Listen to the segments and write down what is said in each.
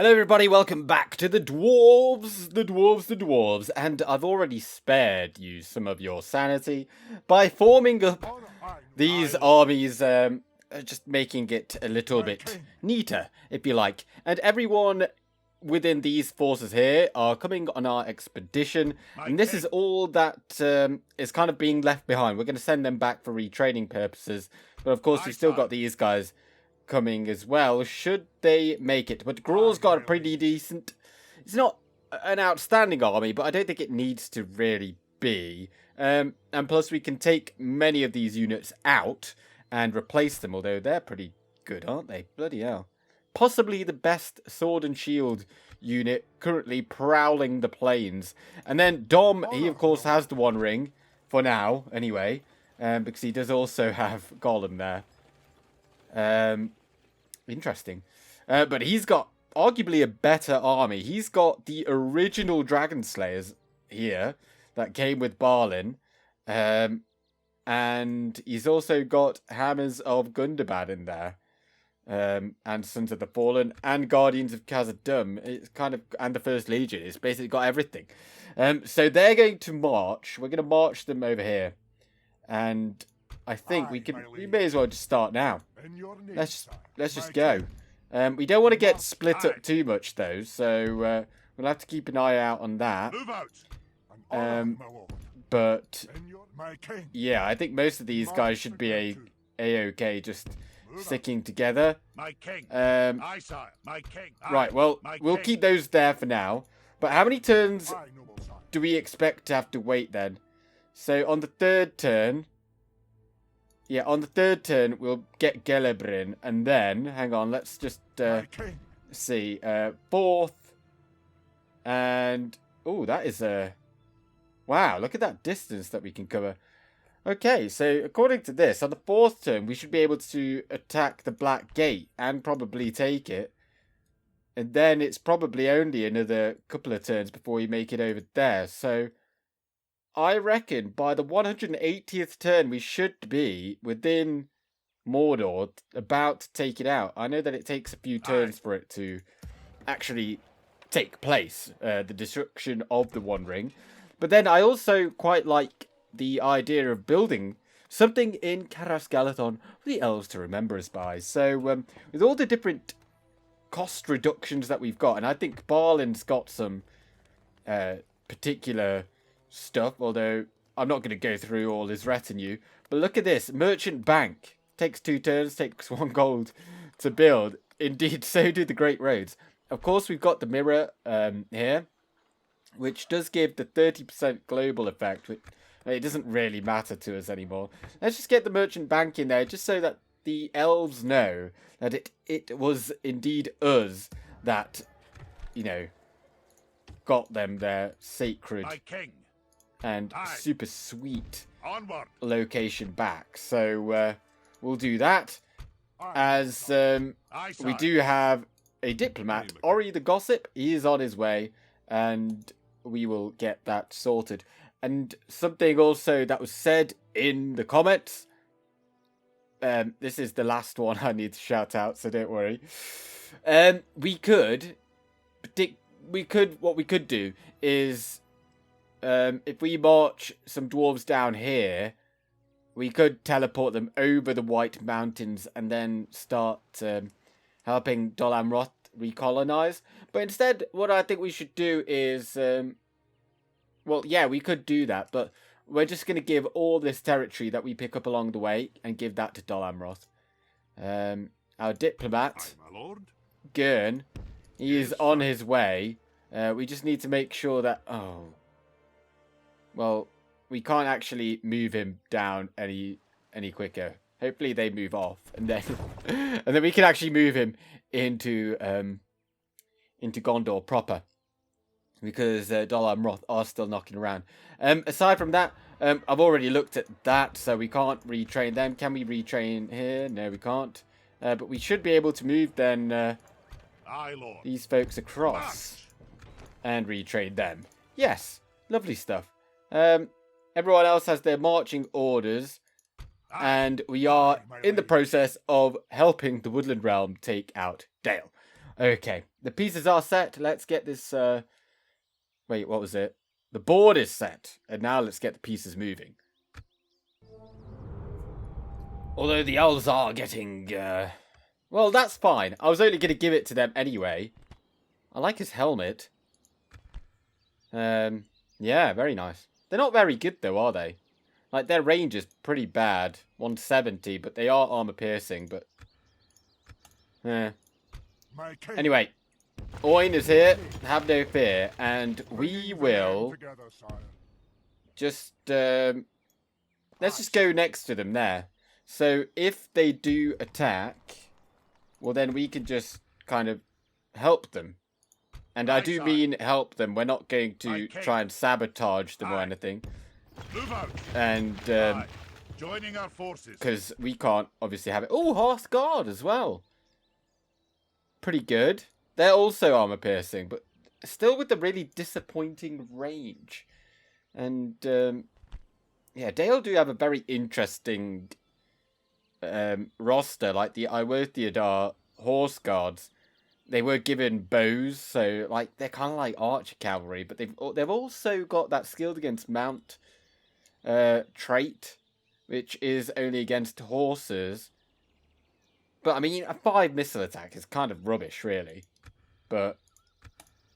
Hello everybody, welcome back to the Dwarves, and I've already spared you some of your sanity by forming up these armies, just making it a little bit neater, if you like. And everyone within these forces here are coming on our expedition, and this is all that is kind of being left behind. We're going to send them back for retraining purposes, but of course we've still got these guys coming as well, should they make it. But Gror's got a pretty decent... It's not an outstanding army, but I don't think it needs to really be. And plus we can take many of these units out and replace them, although they're pretty good, aren't they? Bloody hell. Possibly the best sword and shield unit currently prowling the plains. And then Dom, he of course has the One Ring, for now, anyway, because he does also have Gollum there. Interesting. But he's got arguably a better army. He's got the original Dragon Slayers here that came with Balin. And he's also got Hammers of Gundabad in there. And Sons of the Fallen and Guardians of Khazad-Dûm. It's kind of, and the First Legion. It's basically got everything. So they're going to march. We're going to march them over here. And I think we may as well just start now. Let's just go. We don't want to get split up too much though, so we'll have to keep an eye out on that. But yeah, I think most of these guys should be a-okay, just sticking together. Right, well, we'll keep those there for now. But how many turns do we expect to have to wait then? So on the third turn... Yeah, on the third turn, we'll get Gelebrin, and then, hang on, let's just see, fourth, and, oh, that is wow, look at that distance that we can cover. Okay, so according to this, on the fourth turn, we should be able to attack the Black Gate, and probably take it, and then it's probably only another couple of turns before we make it over there, so... I reckon by the 180th turn we should be within Mordor, about to take it out. I know that it takes a few turns for it to actually take place, the destruction of the One Ring. But then I also quite like the idea of building something in Caras Galadhon for the elves to remember us by. So with all the different cost reductions that we've got, and I think Balin's got some particular... stuff, although I'm not going to go through all his retinue. But look at this. Merchant Bank. Takes 2 turns, takes 1 gold to build. Indeed, so do the Great Roads. Of course, we've got the mirror here, which does give the 30% global effect. Which, it doesn't really matter to us anymore. Let's just get the Merchant Bank in there, just so that the elves know that it was indeed us that, you know, got them their sacred... and super sweet location back. So we'll do that. As we do have a diplomat, Ori the Gossip. He is on his way, and we will get that sorted. And something also that was said in the comments. This is the last one I need to shout out, so don't worry. What we could do is... if we march some dwarves down here, we could teleport them over the White Mountains and then start helping Dol Amroth recolonize. But instead, what I think we should do is... well, yeah, we could do that, but we're just going to give all this territory that we pick up along the way and give that to Dol Amroth. Our diplomat, Gurn, he is on his way. We just need to make sure that... Oh... Well, we can't actually move him down any quicker. Hopefully they move off, and then and then we can actually move him into Gondor proper, because Dol Amroth are still knocking around. Aside from that, I've already looked at that, so we can't retrain them. Can we retrain here? No, we can't. But we should be able to move then these folks across and retrain them. Yes, lovely stuff. Everyone else has their marching orders, and we are in the process of helping the Woodland Realm take out Dale. Okay, the pieces are set. Let's get this... Wait, what was it? The board is set. And now let's get the pieces moving. Although the elves are getting... Well, that's fine. I was only going to give it to them anyway. I like his helmet. Yeah, very nice. They're not very good, though, are they? Like, their range is pretty bad. 170, but they are armor-piercing, but... Anyway, Oin is here. Have no fear. And we will... just, let's just go next to them there. So, if they do attack... well, then we can just kind of help them. And I do mean help them. We're not going to try and sabotage them or anything. And, joining our forces. Because we can't obviously have it. Oh, Horse Guard as well. Pretty good. They're also armor piercing, but still with the really disappointing range. And, yeah, Dale do have a very interesting roster. Like the Iwothiadar Horse Guards. They were given bows, so like they're kind of like archer cavalry, but they've also got that skilled against mount trait, which is only against horses. But I mean, a 5 missile attack is kind of rubbish, really. But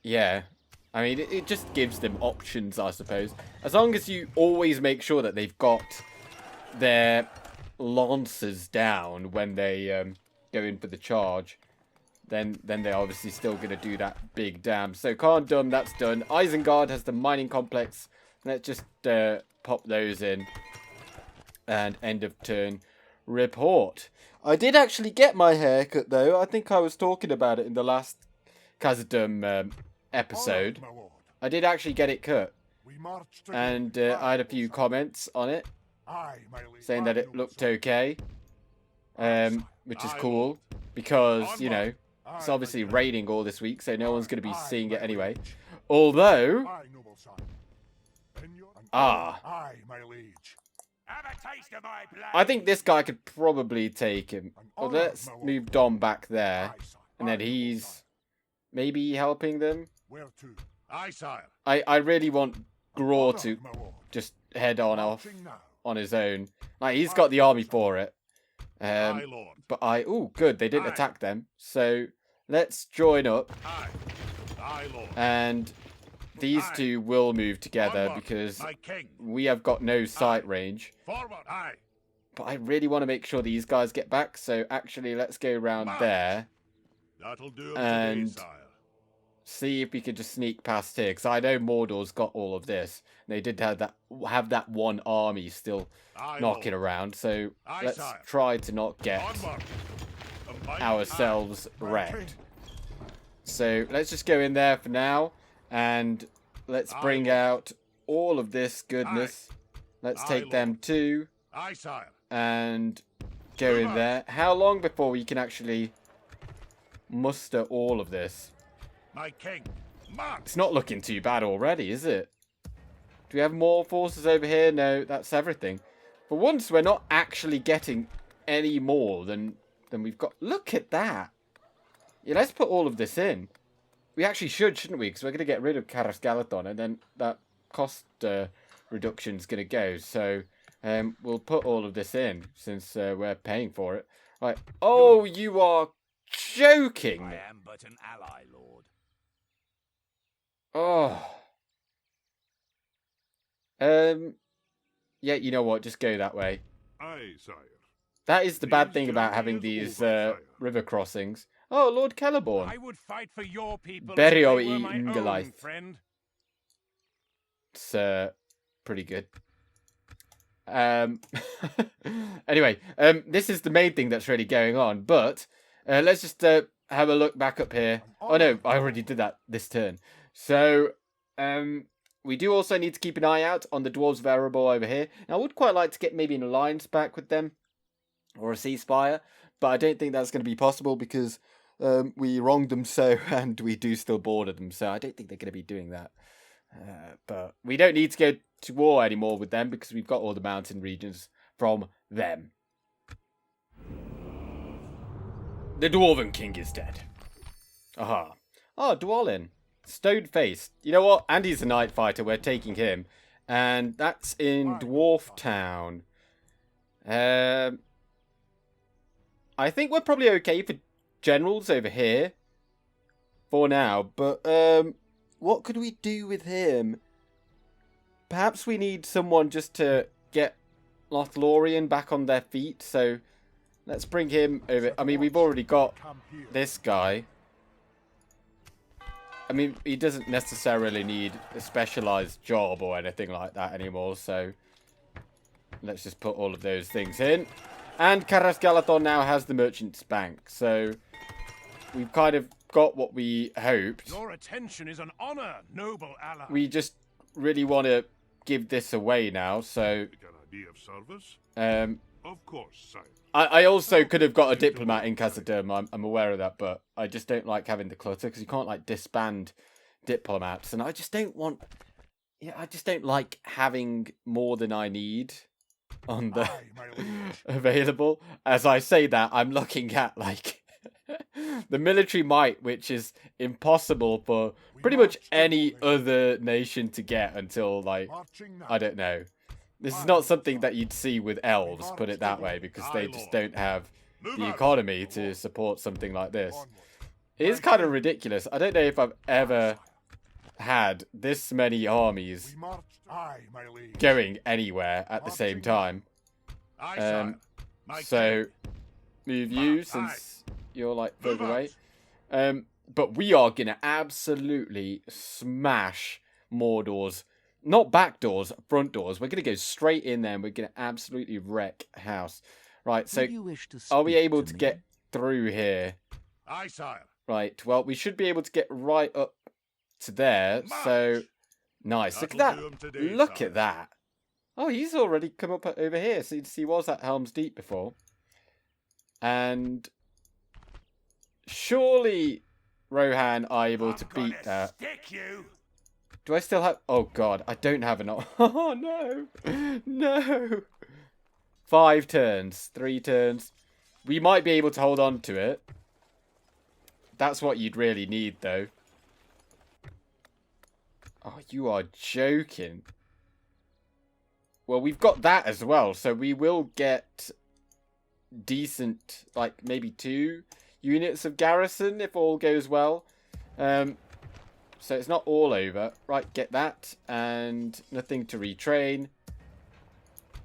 yeah, I mean, it just gives them options, I suppose. As long as you always make sure that they've got their lancers down when they go in for the charge. Then they're obviously still going to do that big dam. So Khan done, that's done. Isengard has the mining complex. Let's just pop those in. And end of turn report. I did actually get my haircut though. I think I was talking about it in the last Khazad-Dûm episode. I did actually get it cut. And I had a few comments on it. Saying that it looked okay. Which is cool. Because, you know... it's obviously raining all this week, so no one's going to be seeing it anyway. Although... I think this guy could probably take him. Well, let's move Dom back there. And then he's maybe helping them. I really want Gror to just head on off on his own. Like, he's got the army for it. But oh, good, they didn't attack them. So let's join up. And these two will move together because we have got no sight range. But I really want to make sure these guys get back. So actually, let's go around there and see if we can just sneak past here. Because I know Mordor's got all of this. They did have that one army still knocking around. So let's try to not get ourselves wrecked. So let's just go in there for now. And let's bring out all of this goodness. Let's take them too. And go in there. How long before we can actually muster all of this? It's not looking too bad already, is it? Do we have more forces over here? No, that's everything. For once, we're not actually getting any more than we've got. Look at that. Yeah, let's put all of this in. We actually should, shouldn't we? Because we're going to get rid of Karas Galathon, and then that cost reduction is going to go. So we'll put all of this in, since we're paying for it. Right. Oh, you are joking. I am but an ally, Lord. Oh. Yeah, you know what? Just go that way. Aye, sire. That is the bad thing about having these river crossings. Oh, Lord Celeborn. I would fight for your people. Berio as they were my own, Ingolith. friend. It's pretty good. Anyway, this is the main thing that's really going on. But let's just have a look back up here. Oh no, I already did that this turn. So we do also need to keep an eye out on the Dwarves of Erebor over here. Now, I would quite like to get maybe an alliance back with them, or a ceasefire, but I don't think that's going to be possible because we wronged them so, and we do still border them, so I don't think they're going to be doing that. But we don't need to go to war anymore with them because we've got all the mountain regions from them. The Dwarven King is dead. Aha. Oh, Dwalin. Stone-faced. You know what? Andy's a night fighter. We're taking him. And that's in Dwarf Town. I think we're probably okay for generals over here. For now. But, what could we do with him? Perhaps we need someone just to get Lothlorien back on their feet. So, let's bring him over. I mean, we've already got this guy. I mean, he doesn't necessarily need a specialized job or anything like that anymore, so let's just put all of those things in. And Caras Galadhon now has the Merchant's Bank, so we've kind of got what we hoped. Your attention is an honor, noble ally. We just really want to give this away now, so... Can I be of service? Of course, sire. I also could have got a diplomat in Khazad-Dûm, I'm aware of that, but I just don't like having the clutter, because you can't, like, disband diplomats, and I just don't want... Yeah, I just don't like having more than I need on the available. As I say that, I'm looking at, like, the military might, which is impossible for pretty much any other nation to get until, like, I don't know. This is not something that you'd see with elves, put it that way, because they just don't have the economy to support something like this. It is kind of ridiculous. I don't know if I've ever had this many armies going anywhere at the same time. So, move you, since you're, like, further away. But we are going to absolutely smash Mordor's... Not back doors, front doors. We're going to go straight in there and we're going to absolutely wreck house. Right, so are we able to get through here? Aye, sire. Right, well, we should be able to get right up to there. So, nice. Look at that. Look at that. Oh, he's already come up over here. So he was at Helm's Deep before. And surely Rohan are able to beat that. Do I still have... Oh, God. I don't have enough. Oh, no. No. 5 turns. 3 turns. We might be able to hold on to it. That's what you'd really need, though. Oh, you are joking. Well, we've got that as well. So we will get decent, like, maybe 2 units of garrison if all goes well. So it's not all over. Right, get that. And nothing to retrain.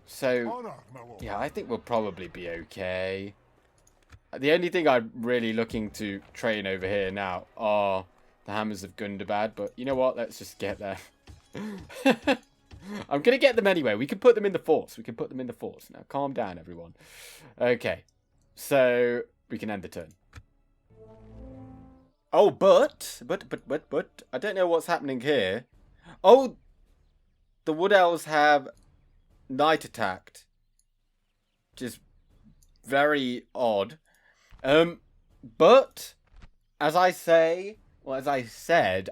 So, yeah, I think we'll probably be okay. The only thing I'm really looking to train over here now are the Hammers of Gundabad. But you know what? Let's just get there. I'm going to get them anyway. We can put them in the forts. We can put them in the forts. Now, calm down, everyone. Okay. So, we can end the turn. Oh, but, I don't know what's happening here. Oh, the Wood Elves have night attacked. Which is very odd. But, as I said,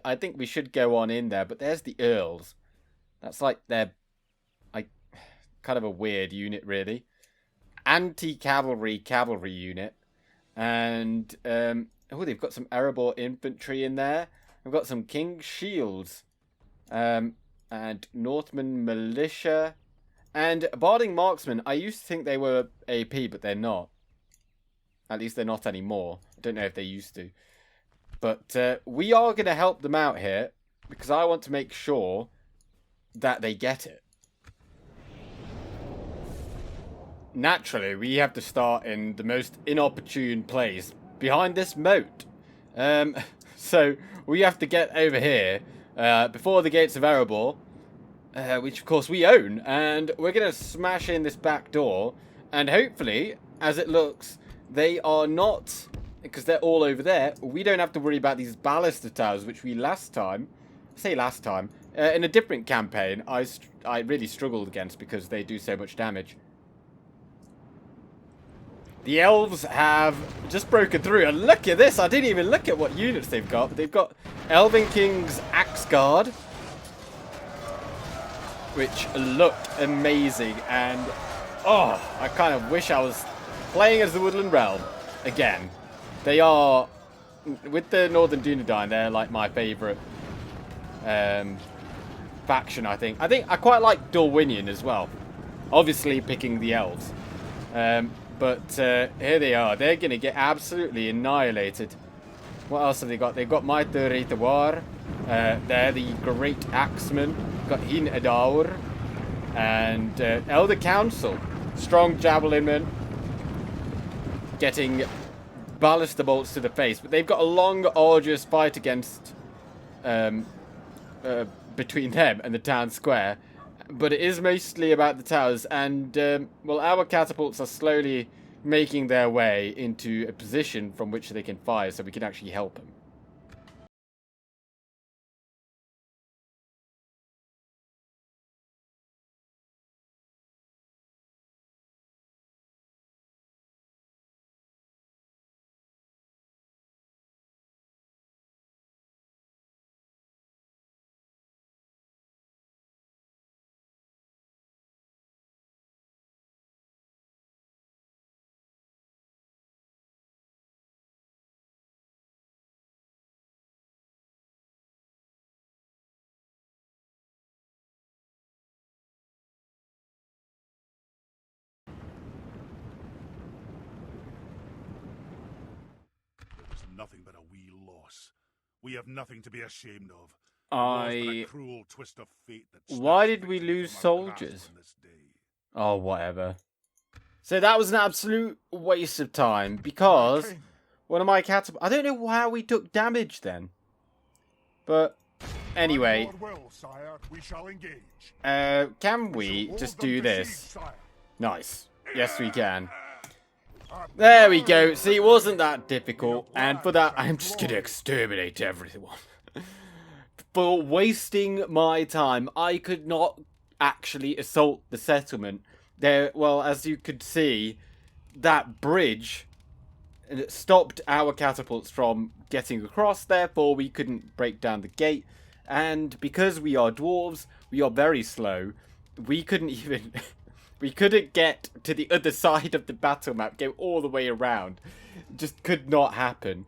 I think we should go on in there. But there's the Earls. That's like their, kind of a weird unit, really. Anti-cavalry unit. And, oh, they've got some Erebor infantry in there. They've got some King's Shields. And Northman militia. And Barding Marksmen. I used to think they were AP, but they're not. At least they're not anymore. I don't know if they used to. But we are going to help them out here. Because I want to make sure that they get it. Naturally, we have to start in the most inopportune place. Behind this moat. So, we have to get over here. Before the gates of Erebor. Which, of course, we own. And we're going to smash in this back door. And hopefully, as it looks, they are not... Because they're all over there. We don't have to worry about these ballista towers, which we last time... in a different campaign, I really struggled against because they do so much damage. The elves have just broken through. And look at this. I didn't even look at what units they've got. But they've got Elven King's Axe Guard. Which look amazing. And, oh, I kind of wish I was playing as the Woodland Realm again. They are with the Northern Dunedain, they're like my favourite faction, I think. I quite like Dorwinion as well. Obviously picking the elves. But here they are. They're going to get absolutely annihilated. What else have they got? They've got Maiter Reitawar. They're the Great Axeman. Got Hin Adaur. And Elder Council. Strong Javelinmen. Getting ballista bolts to the face. But they've got a long, arduous fight against... between them and the town square. But it is mostly about the towers. And, well, our catapults are slowly making their way into a position from which they can fire so we can actually help them. Nothing but a wee loss. We have nothing to be ashamed of. A cruel twist of fate that Why did we lose soldiers? Oh, whatever. So that was an absolute waste of time because one of my catapults... I don't know how we took damage then. But anyway, can we just do this? Nice. Yes, we can. There we go. See, it wasn't that difficult. And for that, I'm just going to exterminate everyone. For wasting my time, I could not actually assault the settlement. There, well, as you could see, that bridge stopped our catapults from getting across. Therefore, we couldn't break down the gate. And because we are dwarves, we are very slow. We couldn't even... We couldn't get to the other side of the battle map, go all the way around. It just could not happen.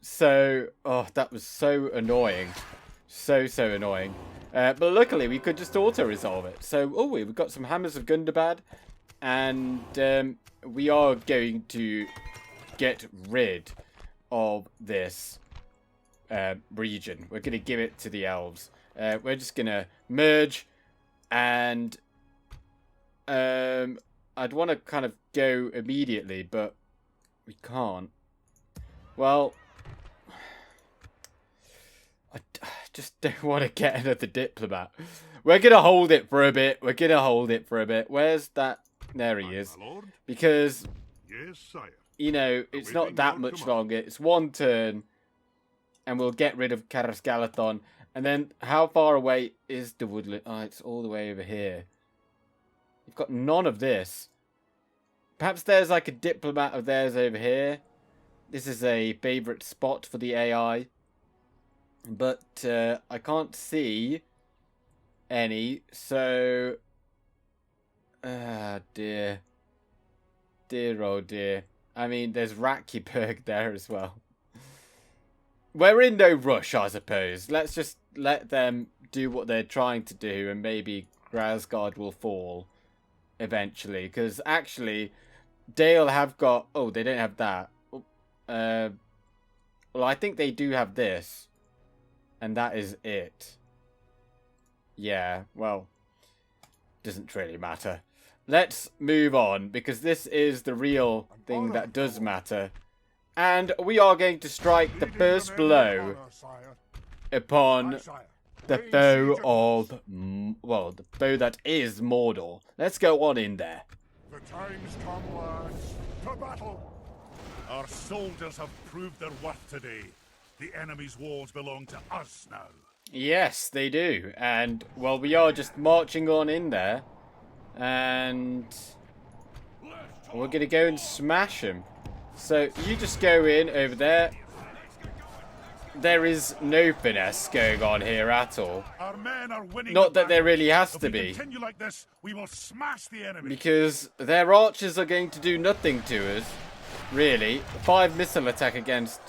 So, oh, that was so annoying. So annoying. But luckily, we could just auto-resolve it. So, oh, we've got some Hammers of Gundabad. And we are going to get rid of this region. We're going to give it to the elves. We're just going to merge and... I'd want to kind of go immediately, but we can't. Well, I just don't want to get another diplomat. We're going to hold it for a bit. Where's that? There he is. Because, yes, sire. You know, it's not that much longer. It's one turn, and we'll get rid of Caras Galadhon. And then, how far away is the woodland? Oh, it's all the way over here. We've got none of this. Perhaps there's like a diplomat of theirs over here. This is a favourite spot for the AI. But I can't see any. So... Ah, dear. Dear, oh dear. I mean, there's Rakiberg there as well. We're in no rush, I suppose. Let's just let them do what they're trying to do. And maybe Grasgard will fall. Eventually, because actually Dale have got... Oh, they don't have that. Well, I think they do have this. And that is it. Yeah, well, doesn't really matter. Let's move on, because this is the real thing that does matter. And we are going to strike the first blow upon... the foe of... Well, the foe that is Mordor. Let's go on in there. The time's come, lads. To battle! Our soldiers have proved their worth today. The enemy's walls belong to us now. Yes, they do. And, well, we are just marching on in there. And... we're going to go and smash them. So, you just go in over there. There is no finesse going on here at all. Our men are winning. Not that there really has to be. If we continue like this, we will smash the enemy. Because their archers are going to do nothing to us. Really. 5 missile attack against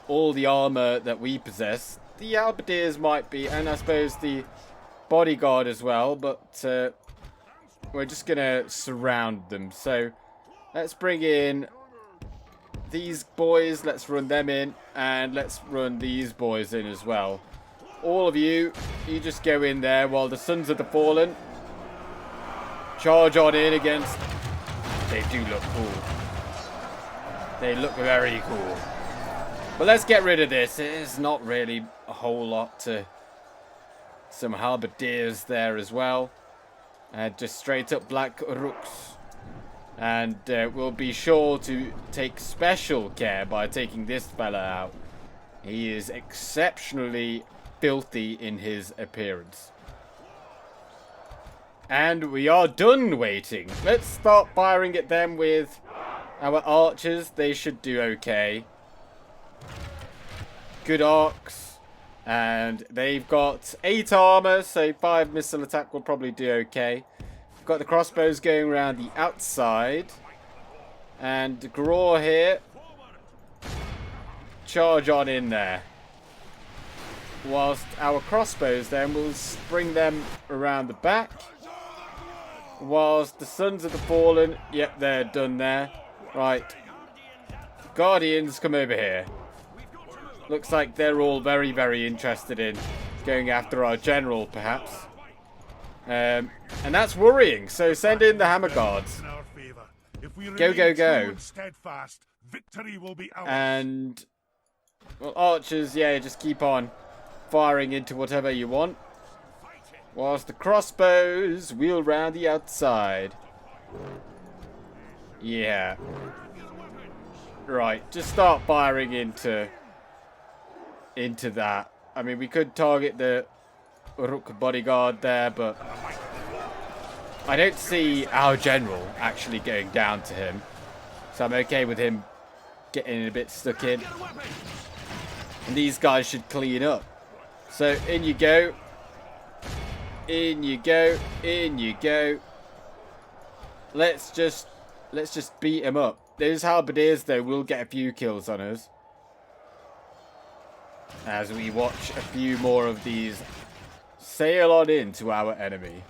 all the armor that we possess. The halberdiers might be, and I suppose the bodyguard as well, but we're just gonna surround them. So let's bring in these boys, let's run them in, and let's run these boys in as well. All of you, you just go in there while the Sons of the Fallen charge on in against... They do look cool. They look very cool. But let's get rid of this. There's not really a whole lot to... Some halberdiers there as well. Just straight up black rooks. And we'll be sure to take special care by taking this fella out. He is exceptionally filthy in his appearance. And we are done waiting. Let's start firing at them with our archers. They should do okay. Good arcs. And they've got 8 armor, so 5 missile attack will probably do okay. We've got the crossbows going around the outside. And Gror here. Charge on in there. Whilst our crossbows then will bring them around the back. Whilst the Sons of the Fallen, yep, they're done there. Right. Guardians, come over here. Looks like they're all very, very interested in going after our general, perhaps. And that's worrying, so send in the hammer guards. Go, go, go. And, well, archers, yeah, just keep on firing into whatever you want. Whilst the crossbows wheel round the outside. Yeah. Right, just start firing into that. I mean, we could target the Rook bodyguard there, but I don't see our general actually going down to him. So I'm okay with him getting a bit stuck in. And these guys should clean up. So in you go. In you go. In you go. Let's just beat him up. Those halberdiers though will get a few kills on us. As we watch a few more of these sail on into our enemy.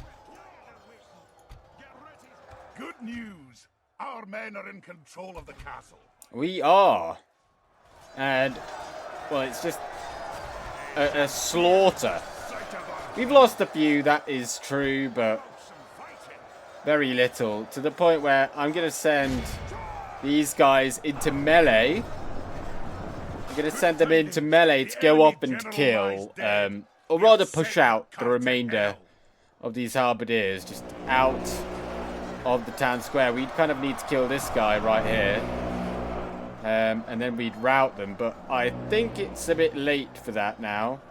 Good news. Our men are in control of the castle. We are. And, well, it's just a slaughter. We've lost a few, that is true, but very little. To the point where I'm going to send these guys into melee. I'm going to send them into melee to go up and kill. Or rather push out the remainder of these halberdiers. Just out of the town square. We'd kind of need to kill this guy right here. And then we'd rout them. But I think it's a bit late for that now.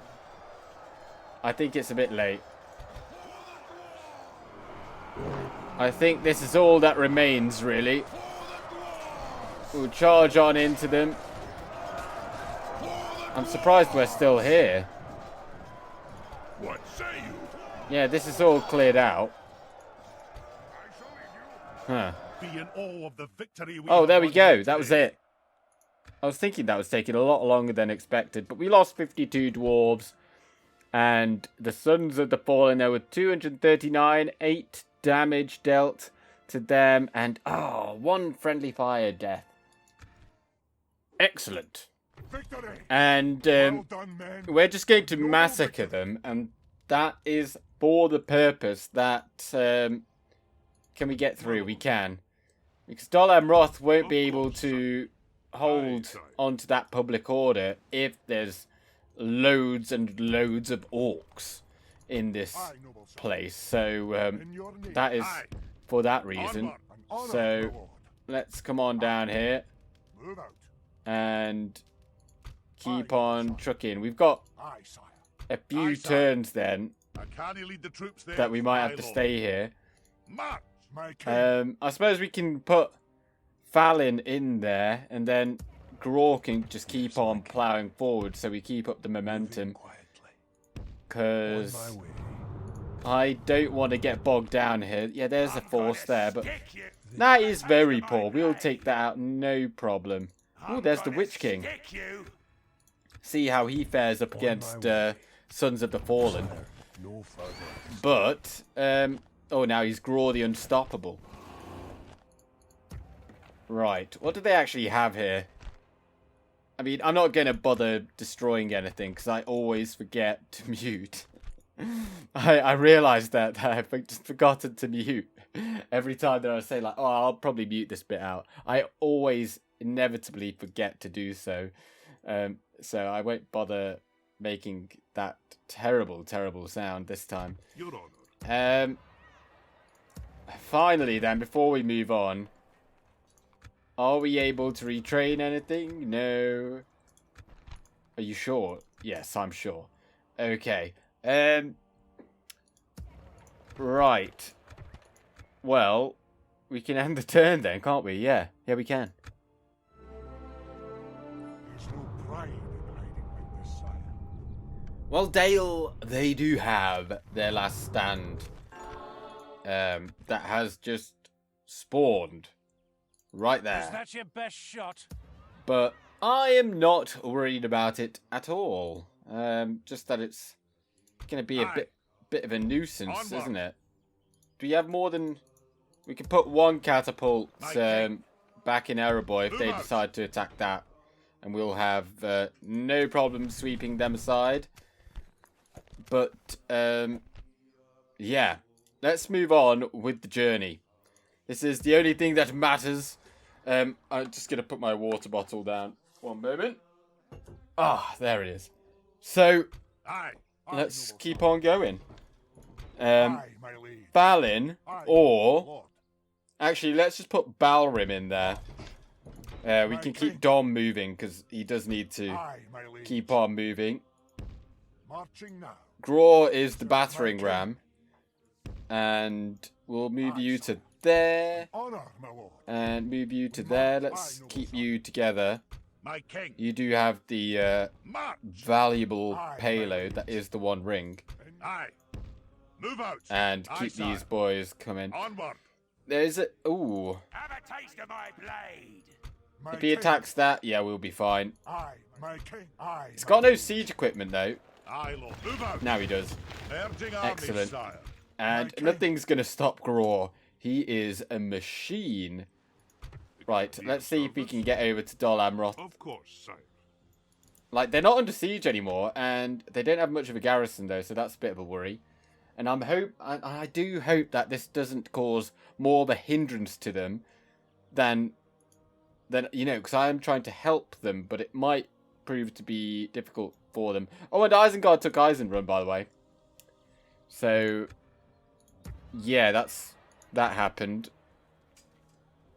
I think it's a bit late. I think this is all that remains, really. We'll charge on into them. I'm surprised we're still here. What say you? Yeah, this is all cleared out. Huh. Be in awe of the victory we Oh, there we go. won That was today. it. I was thinking that was taking a lot longer than expected, but we lost 52 dwarves. And the Sons of the Fallen, there were 239, 8 damage dealt to them, and 1 friendly fire death. Excellent. Victory. And Well done, men. we're just going to massacre them, and that is for the purpose that can we get through? We can, because Dol Amroth won't be able to hold onto that public order if there's loads and loads of orcs in this place. So that is for that reason. So let's come on down here Move out. and keep on trucking. We've got Aye, sire. a few turns then I can't lead the troops there. that we might have to Highlord. stay here. March, my king. I suppose we can put Balin in there, and then Gror can just keep on ploughing forward, so we keep up the momentum. Because I don't want to get bogged down here. Yeah, there's a force there, but that is very poor. We'll take that out, no problem. Oh, there's the Witch King. See how he fares up against Sons of the Fallen. No further. But, oh, now he's Gror the Unstoppable. Right, what do they actually have here? I mean, I'm not going to bother destroying anything, because I always forget to mute. I realised that I've just forgotten to mute. Every time that I say, like, oh, I'll probably mute this bit out. I always inevitably forget to do so. So I won't bother making that terrible, terrible sound this time. Your Honor. Finally, then, before we move on, are we able to retrain anything? No. Are you sure? Yes, I'm sure. Okay. Right. Well, we can end the turn then, can't we? Yeah. Yeah, we can. There's no pride in hiding like this, sire. Well, Dale, they do have their last stand. That has just spawned. Right there. Is that your best shot? But I am not worried about it at all. Just that it's going to be a bit of a nuisance, Onward. isn't it? Do we have more than... We can put one catapult back in Erebor if they decide to attack that. And we'll have no problem sweeping them aside. But, yeah. Let's move on with the journey. This is the only thing that matters. I'm just going to put my water bottle down. One moment. Ah, there it is. So, let's keep on going. My liege. Balin, Aye, or... Lord. Actually, let's just put Balrim in there. We can keep Dom moving, because he does need to Aye, my liege. keep on moving. Marching now. Gror is the battering ram. And we'll move you to there. Honor, my lord. And move you to there. Let's keep you together. My king. You do have the March. valuable payload. That is the One Ring. Aye. Move out. And Aye, keep sire. these boys coming. Onward. There's a... Ooh. Have a taste of my blade. My If he king. attacks that, yeah, we'll be fine. Aye, my king. Aye. He's got no siege equipment, though. Aye, Lord. Move out. Now he does. Urging armies, Excellent. sire. And Okay. nothing's going to stop Gror. He is a machine. Right, let's see if we can get over to Dol Amroth. Of course, sire. Like, they're not under siege anymore, and they don't have much of a garrison, though, so that's a bit of a worry. And I do hope that this doesn't cause more of a hindrance to them than you know, because I am trying to help them, but it might prove to be difficult for them. Oh, and Isengard took Eisenrun, by the way. So, yeah, that happened.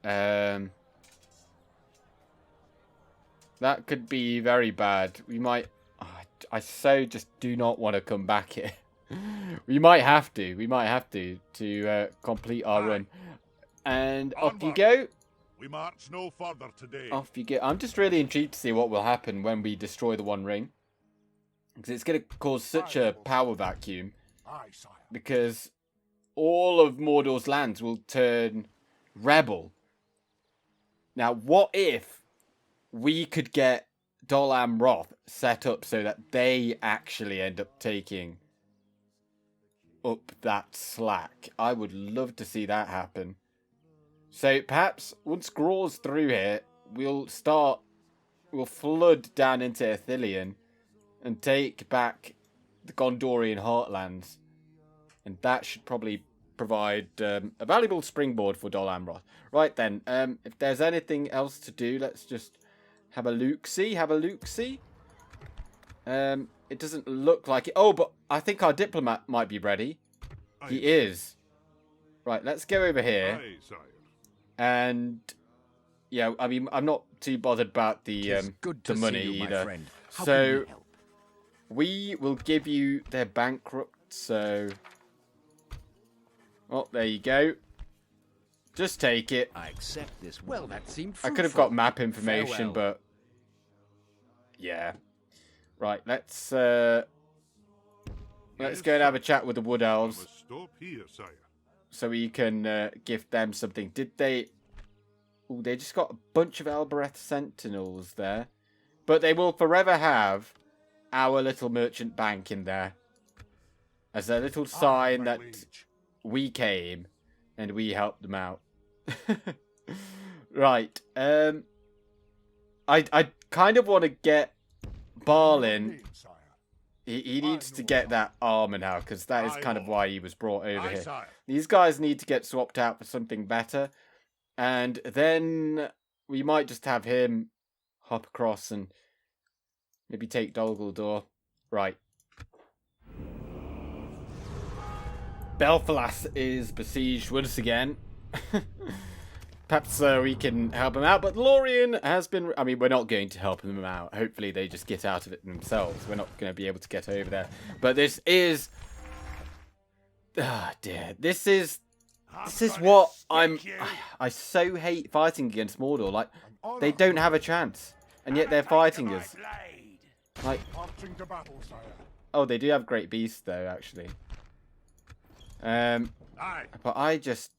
That could be very bad. We might... I so just do not want to come back here. We might have to. We might have to complete our run. And off you Onward. go. We march no further today. Off you go. I'm just really intrigued to see what will happen when we destroy the One Ring. Because it's going to cause such a power vacuum. Aye, sire. Because all of Mordor's lands will turn rebel. Now, what if we could get Dol Amroth set up so that they actually end up taking up that slack? I would love to see that happen. So perhaps once Gror's through here, we'll flood down into Ithilien and take back the Gondorian heartlands. And that should probably provide a valuable springboard for Dol Amroth. Right then, if there's anything else to do, let's just have a look-see. It doesn't look like it. Oh, but I think our diplomat might be ready. He is. Right, let's go over here. Aye, sire. And yeah, I mean, I'm not too bothered about the Good to money see you, my either. friend. How So can we help? we will give you their bankrupt. So, oh, there you go. Just take it. I accept this. Well, that seemed I fruitful. could have got map information, Farewell. but yeah. Right, let's go and have a chat with the Wood I Elves must stop here, sire. so we can give them something. Did they? Oh, they just got a bunch of Elbereth Sentinels there. But they will forever have our little merchant bank in there. As a little sign that we came and we helped them out. Right. I kind of want to get Balin. He needs to get that armor now, because that is kind of why he was brought over here. These guys need to get swapped out for something better. And then we might just have him hop across and maybe take Dol Guldur. Right. Belfalas is besieged once again. Perhaps we can help him out, but Lorien has been... I mean, we're not going to help them out. Hopefully they just get out of it themselves. We're not going to be able to get over there. But this is... Ah, dear. This is what I so hate fighting against Mordor. Like, they don't have a chance. And yet they're fighting us. Like... Oh, they do have great beasts, though, actually. But I just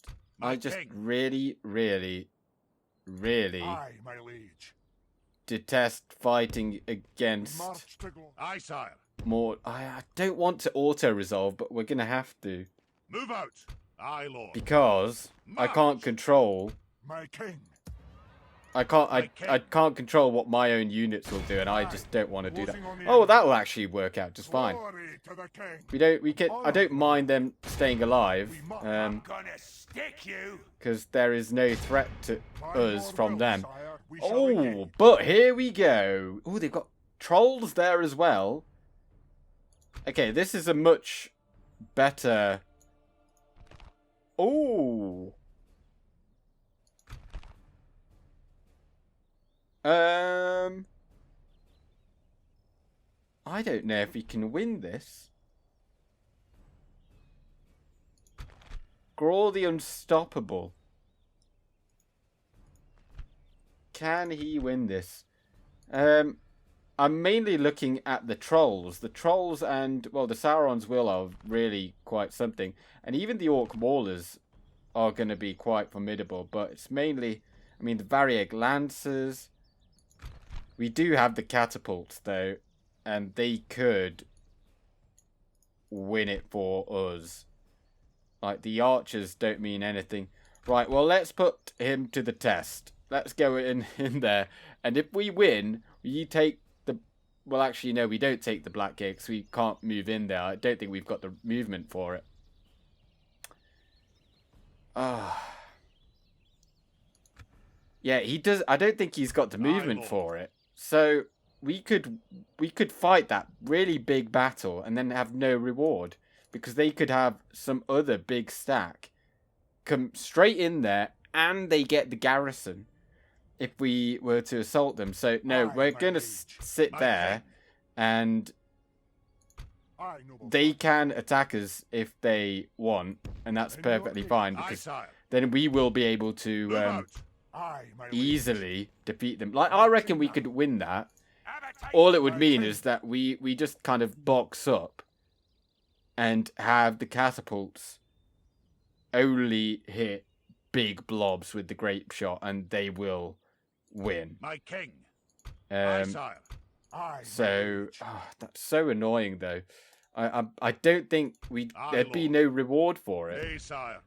really detest fighting against more. I don't want to auto-resolve, but we're going to have to. Move out, aye, Lord. Because I can't control... My king. I can't control what my own units will do, and I just don't want to do that. Oh, that will actually work out just fine. I don't mind them staying alive, because there is no threat to us from them. Oh, but here we go. Oh, they've got trolls there as well. Okay, this is a much better... Oh. I don't know if we can win this. Gror the Unstoppable. Can he win this? I'm mainly looking at the trolls. The trolls and, well, the Sauron's will are really quite something. And even the Orc Maulers are going to be quite formidable. But it's mainly, I mean, the Varieg Lancers. We do have the catapults, though, and they could win it for us. Like, the archers don't mean anything. Right, well, let's put him to the test. Let's go in there. And if we win, we take the... Well, actually, no, we don't take the Black Gate, because we can't move in there. I don't think we've got the movement for it. Yeah, he does... I don't think he's got the movement for it. So we could fight that really big battle and then have no reward, because they could have some other big stack come straight in there and they get the garrison if we were to assault them. So no, we're going to sit there and they can attack us if they want, and that's perfectly fine, because then we will be able to easily defeat them. Like, I reckon we could win that. All it would mean is that we just kind of box up and have the catapults only hit big blobs with the grape shot, and they will win. My king. So that's so annoying, though. I don't think there'd be no reward for it. Hey, sire.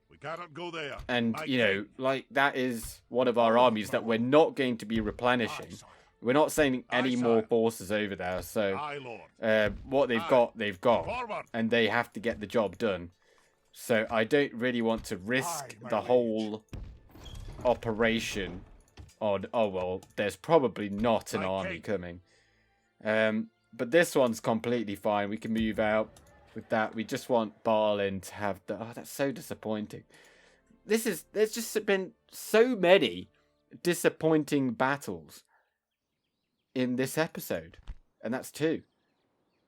We cannot go there. And, you know, like, that is one of our armies that we're not going to be replenishing. We're not sending any more forces over there. So, what they've got, they've got. And they have to get the job done. So, I don't really want to risk the whole operation on... Oh, well, there's probably not an army coming. But this one's completely fine. We can move out with that. We just want Balin to have the... Oh, that's so disappointing. There's just been so many disappointing battles in this episode. And that's 2.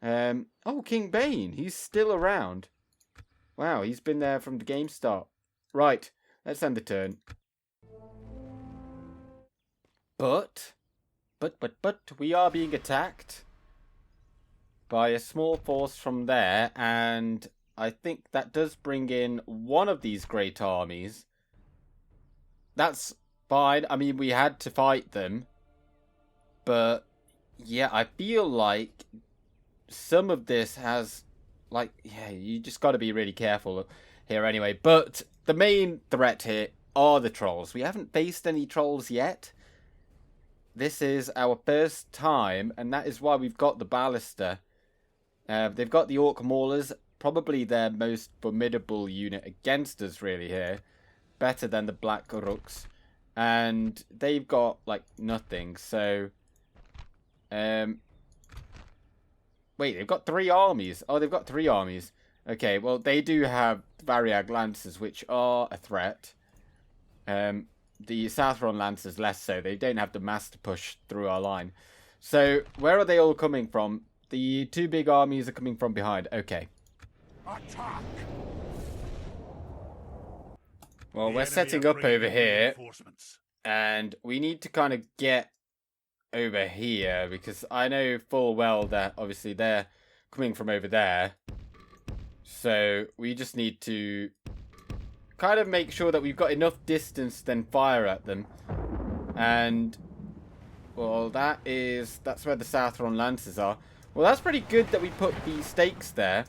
Oh, King Bane. He's still around. Wow, he's been there from the game start. Right, let's end the turn. But, we are being attacked by a small force from there, and I think that does bring in one of these great armies. That's fine. I mean, we had to fight them, but Yeah, I feel like some of this has, like, yeah, you just got to be really careful here anyway. But the main threat here are the trolls. We haven't faced any trolls yet. This is our first time, and that is why we've got the ballista. They've got the orc maulers, probably their most formidable unit against us really here. Better than the black rooks. And they've got, like, nothing, so... Wait, they've got 3 armies. Oh, they've got 3 armies. Okay, well, they do have Variag Lancers, which are a threat. The Southron Lancers less so. They don't have the mass to push through our line. So, where are they all coming from? The 2 big armies are coming from behind. Okay. Attack! Well, The we're enemy setting are up bringing over in here. reinforcements. And we need to kind of get over here, because I know full well that obviously they're coming from over there. So we just need to kind of make sure that we've got enough distance to then fire at them. And, well, that's where the Southron Lancers are. Well, that's pretty good that we put the stakes there.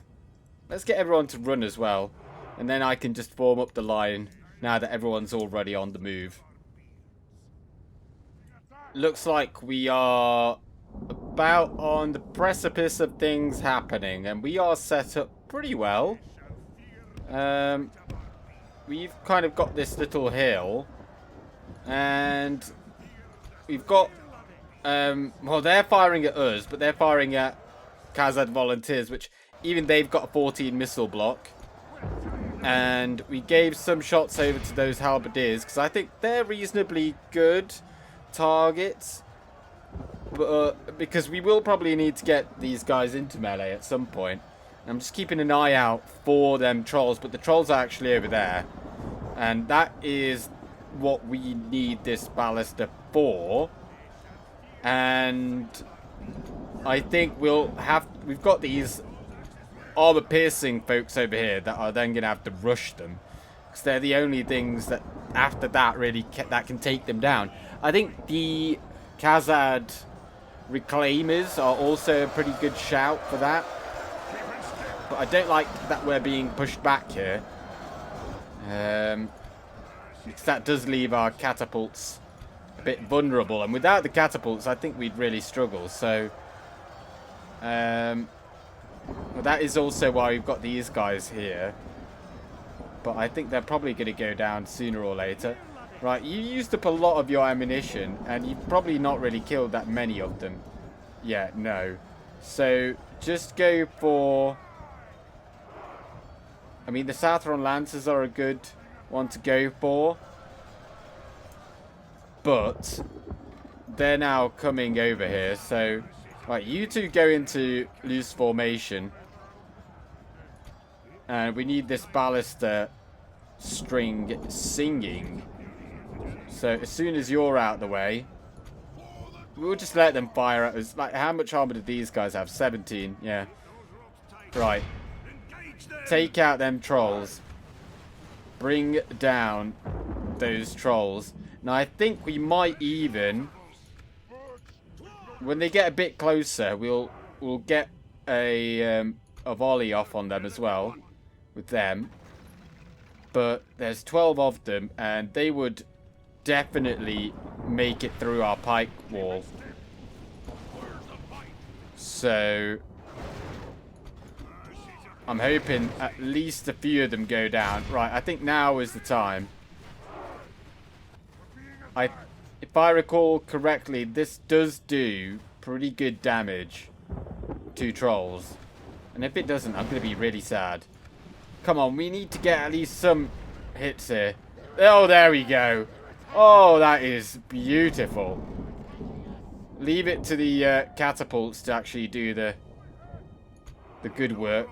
Let's get everyone to run as well. And then I can just form up the line now that everyone's already on the move. Looks like we are about on the precipice of things happening, and we are set up pretty well. We've kind of got this little hill, and we've got, well, they're firing at us, but they're firing at Khazad volunteers, which even they've got a 14 missile block. And we gave some shots over to those halberdiers, because I think they're reasonably good targets, because we will probably need to get these guys into melee at some point. I'm just keeping an eye out for them trolls, but the trolls are actually over there, and that is what we need this ballista for. And I think we've got these armor piercing folks over here that are then gonna have to rush them, because they're the only things that after that really that can take them down. I think the Khazad Reclaimers are also a pretty good shout for that. But I don't like that we're being pushed back here. Because that does leave our catapults a bit vulnerable. And without the catapults, I think we'd really struggle. So, well, that is also why we've got these guys here. But I think they're probably going to go down sooner or later. Right, you used up a lot of your ammunition, and you've probably not really killed that many of them. Yeah, no. So, just go for... I mean, the Southron Lancers are a good one to go for. But, they're now coming over here, so... Right, you two go into loose formation. And we need this ballista string singing. So as soon as you're out the way, we'll just let them fire at us. Like, how much armor did these guys have? 17, yeah. Right. Take out them trolls. Bring down those trolls. Now I think we might even, when they get a bit closer, we'll get a volley off on them as well with them. But there's 12 of them, and they would definitely make it through our pike wall. So I'm hoping at least a few of them go down. Right, I think now is the time. If I recall correctly, this does do pretty good damage to trolls. And if it doesn't, I'm going to be really sad. Come on, we need to get at least some hits here. Oh, there we go. Oh, that is beautiful. Leave it to the catapults to actually do the good work.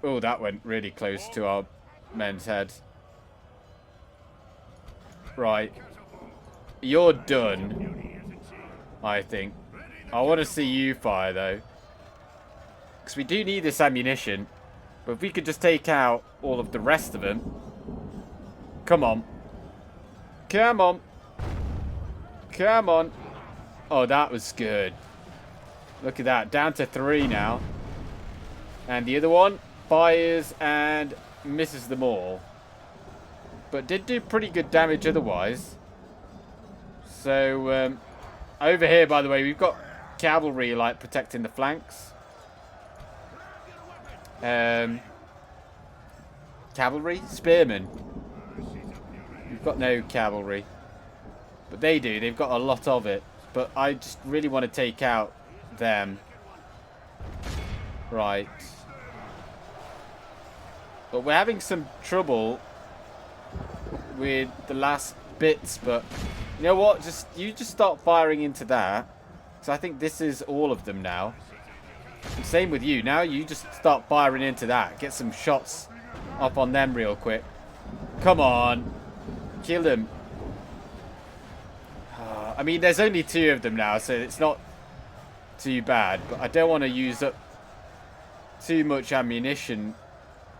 Oh, that went really close to our men's heads. Right. You're done, I think. I want to see you fire, though. Because we do need this ammunition. But if we could just take out all of the rest of them. Come on. Come on. Come on. Oh, that was good. Look at that. Down to 3 now. And the other one fires and misses them all. But did do pretty good damage otherwise. So, over here, by the way, we've got cavalry, like, protecting the flanks. Cavalry? Spearmen. We've got no cavalry. But they do. They've got a lot of it. But I just really want to take out them. Right. But we're having some trouble with the last bits. But you know what? You just start firing into that. So I think this is all of them now. And same with you. Now you just start firing into that. Get some shots up on them real quick. Come on. Kill them. I mean, there's only 2 of them now, so it's not too bad. But I don't want to use up too much ammunition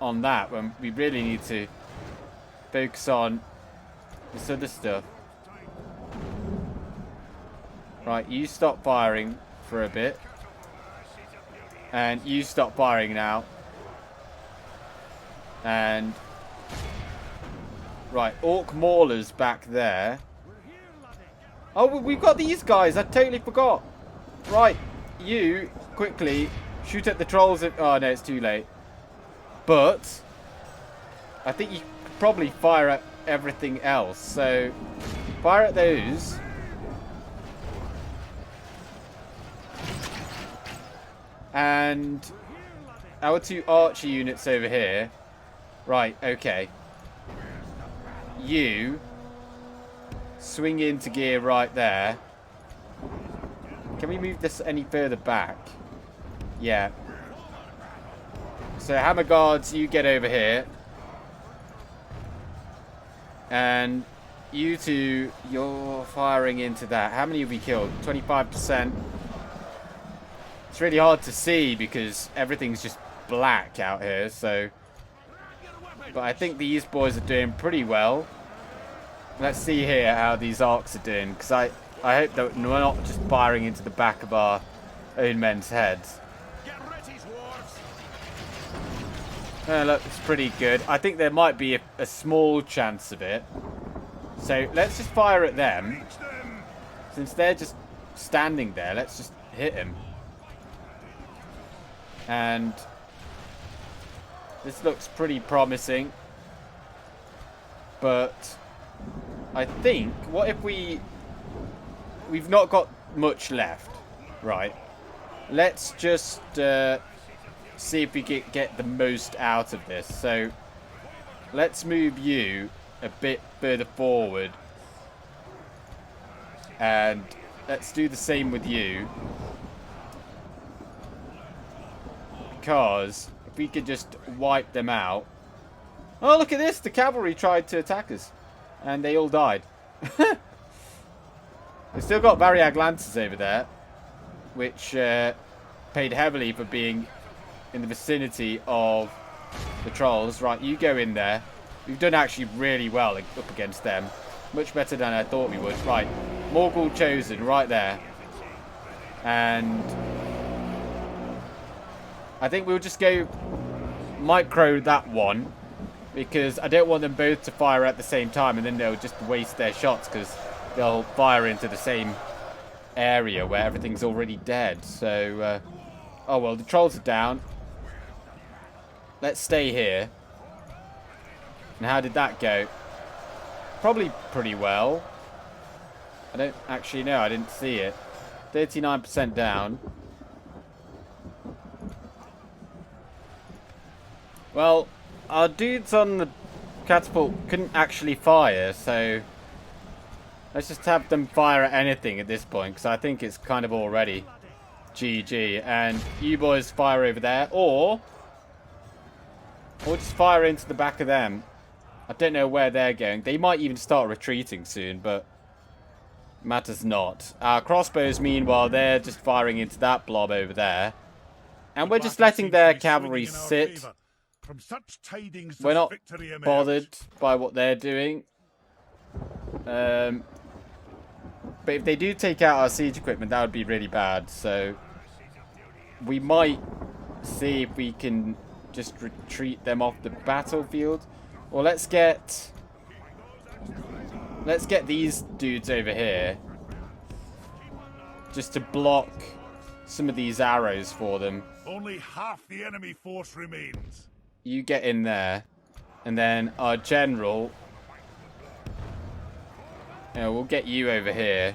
on that when we really need to focus on this other stuff. Right, you stop firing for a bit. And you stop firing now. And right, Orc Maulers back there. Oh, we've got these guys. I totally forgot. Right, you quickly shoot at the trolls. Oh no, it's too late. But I think you could probably fire at everything else. So fire at those. And our 2 archer units over here. Right, okay. You swing into gear right there. Can we move this any further back? Yeah. So hammer guards, you get over here. And you 2, you're firing into that. How many have we killed? 25%. It's really hard to see because everything's just black out here, so. But I think these boys are doing pretty well. Let's see here how these arcs are doing, because I hope that we're not just firing into the back of our own men's heads. Look, it's pretty good. I think there might be a small chance of it. So let's just fire at them. Since they're just standing there, let's just hit them. And this looks pretty promising. But I think, what if we've not got much left, right? Let's just see if we get the most out of this. So let's move you a bit further forward, and let's do the same with you, because if we could just wipe them out. Oh, look at this! The cavalry tried to attack us, and they all died. We've still got Variag Lancers over there, which paid heavily for being in the vicinity of the trolls. Right, you go in there. We've done actually really well up against them. Much better than I thought we would. Right, Morgul Chosen right there. And I think we'll just go micro that one, because I don't want them both to fire at the same time and then they'll just waste their shots because they'll fire into the same area where everything's already dead. So, oh well, the trolls are down. Let's stay here. And how did that go? Probably pretty well. I don't actually know. I didn't see it. 39% down. Well, our dudes on the catapult couldn't actually fire, so let's just have them fire at anything at this point, because I think it's kind of already GG. And you boys fire over there, or just fire into the back of them. I don't know where they're going. They might even start retreating soon, but matters not. Our crossbows, meanwhile, they're just firing into that blob over there. And we're just letting their cavalry sit. We're not bothered by what they're doing. But But if they do take out our siege equipment, that would be really bad. So we might see if we can just retreat them off the battlefield. Or let's get these dudes over here. Just to block some of these arrows for them. Only half the enemy force remains. You get in there. And then our general... we'll get you over here.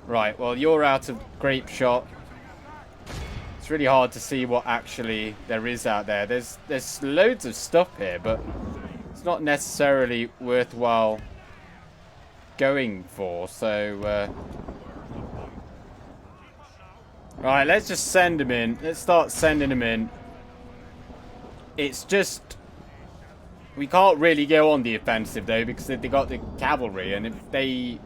Right, well, you're out of grape shot. It's really hard to see what actually there is out there. There's loads of stuff here, but it's not necessarily worthwhile going for. So, right, let's just send them in. Let's start sending them in. It's just... We can't really go on the offensive, though, because they got the cavalry, and if they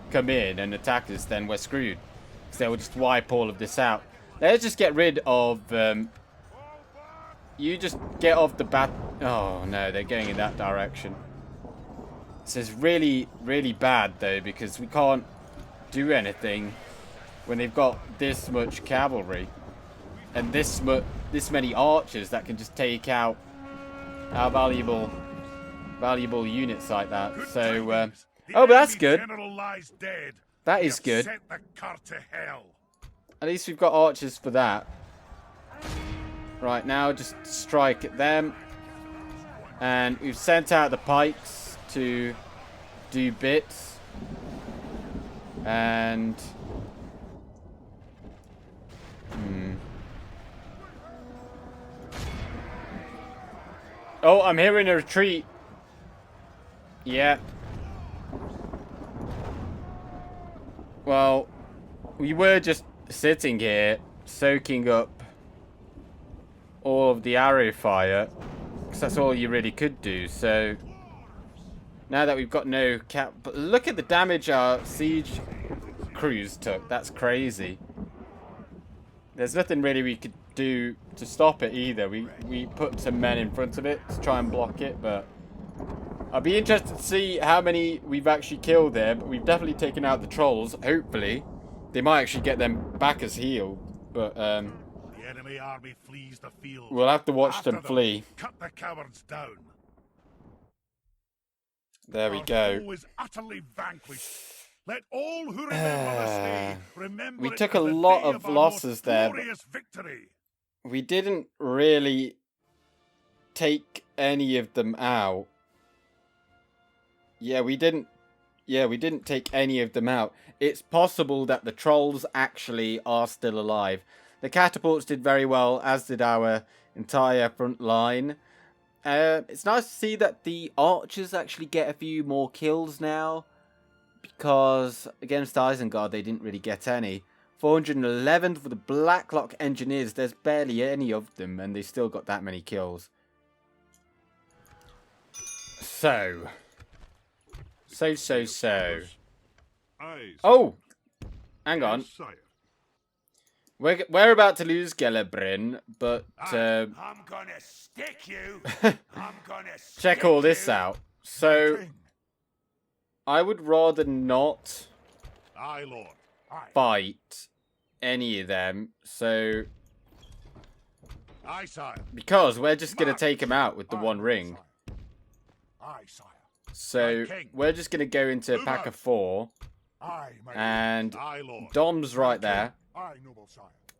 come in and attack us, then we're screwed. Because they will just wipe all of this out. Let's just get rid of... you just get off the bat... Oh, no, they're going in that direction. This is really, really bad, though, because we can't do anything when they've got this much cavalry. And this many archers that can just take out our valuable units like that. So, oh, but that's good. That is good. At least we've got archers for that. Right, now just strike at them. And we've sent out the pikes to do bits. And... Oh, I'm hearing a retreat. Yeah. Well, we were just sitting here, soaking up all of the arrow fire. Because that's all you really could do. So, now that we've got no cap... But look at the damage our siege crews took. That's crazy. There's nothing really we could do to stop it either. We put some men in front of it to try and block it, but I'd be interested to see how many we've actually killed there. But we've definitely taken out the trolls. Hopefully they might actually get them back as healed, but the enemy army flees the field. We'll have to watch them flee. Cut the cowards down. There we go. Our foe is utterly vanquished. Let all who remember this day remember we it took as a the lot day of our losses most there. glorious victory. We didn't really take any of them out. Yeah, we didn't take any of them out. It's possible that the trolls actually are still alive. The catapults did very well, as did our entire front line. It's nice to see that the archers actually get a few more kills now. Because against Isengard, they didn't really get any. 411 for the Blacklock Engineers. There's barely any of them, and they still got that many kills. So. Oh! Hang on. We're about to lose Gelebrin, but... I'm gonna stick you. I'm gonna check all this out. So... I would rather not fight any of them, so... Because we're just going to take them out with the one ring. So, we're just going to go into a pack of 4. And Dom's right there.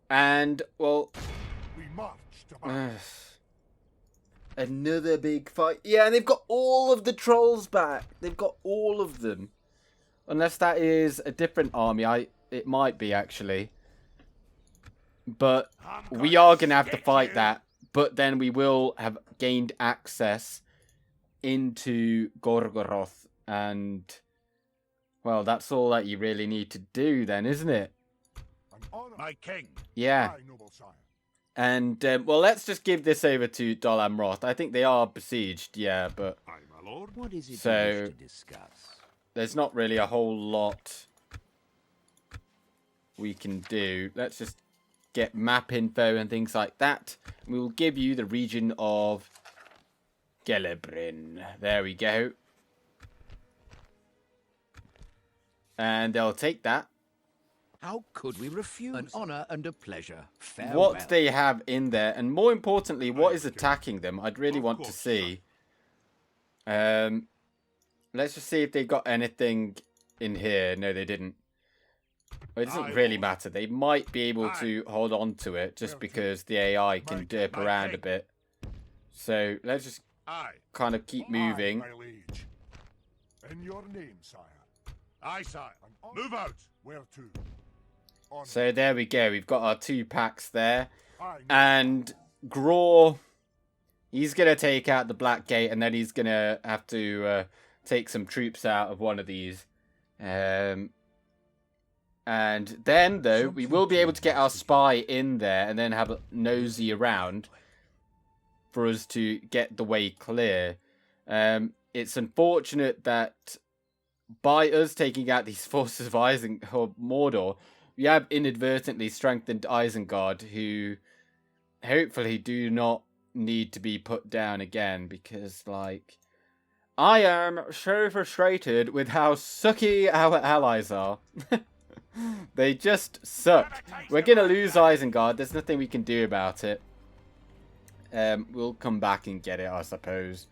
And, well... Another big fight. Yeah, and they've got all of the trolls back. They've got all of them. Unless that is a different army. It might be, actually. But we are going to have to fight that. But then we will have gained access into Gorgoroth. And, well, that's all that you really need to do then, isn't it? My king. Yeah. And, well, let's just give this over to Dol Amroth. I think they are besieged, yeah, but... What is it so, you wish to discuss? There's not really a whole lot we can do. Let's just get map info and things like that. We will give you the region of Gelebrin. There we go. And they'll take that. How could we refuse? An honor and a pleasure. Farewell. What they have in there, and more importantly, what is attacking them, I'd really want to see. Let's just see if they got anything in here. No, they didn't. Well, it doesn't really matter. They might be able to hold on to it just because the AI can derp around a bit. So let's just kind of keep moving. In your name, sire. Aye, sire. Move out. Where to? So there we go. We've got our 2 packs there. And Gror, he's going to take out the Black Gate, and then he's going to have to take some troops out of one of these. And then, though, we will be able to get our spy in there and then have a nosy around for us to get the way clear. It's unfortunate that by us taking out these forces of Mordor, we have inadvertently strengthened Isengard, who hopefully do not need to be put down again, because, like, I am so frustrated with how sucky our allies are. They just suck. We're going to lose Isengard. There's nothing we can do about it. We'll come back and get it, I suppose,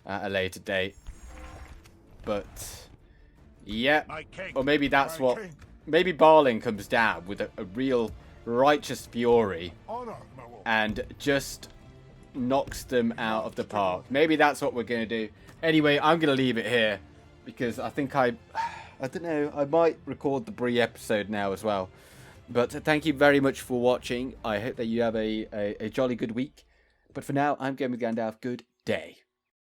at a later date. But, yeah. Or maybe that's what... Maybe Balin comes down with a real righteous fury and just knocks them out of the park. Maybe that's what we're going to do. Anyway, I'm going to leave it here because I think I don't know, I might record the Bree episode now as well. But thank you very much for watching. I hope that you have a jolly good week. But for now, I'm going with Gandalf. Good day.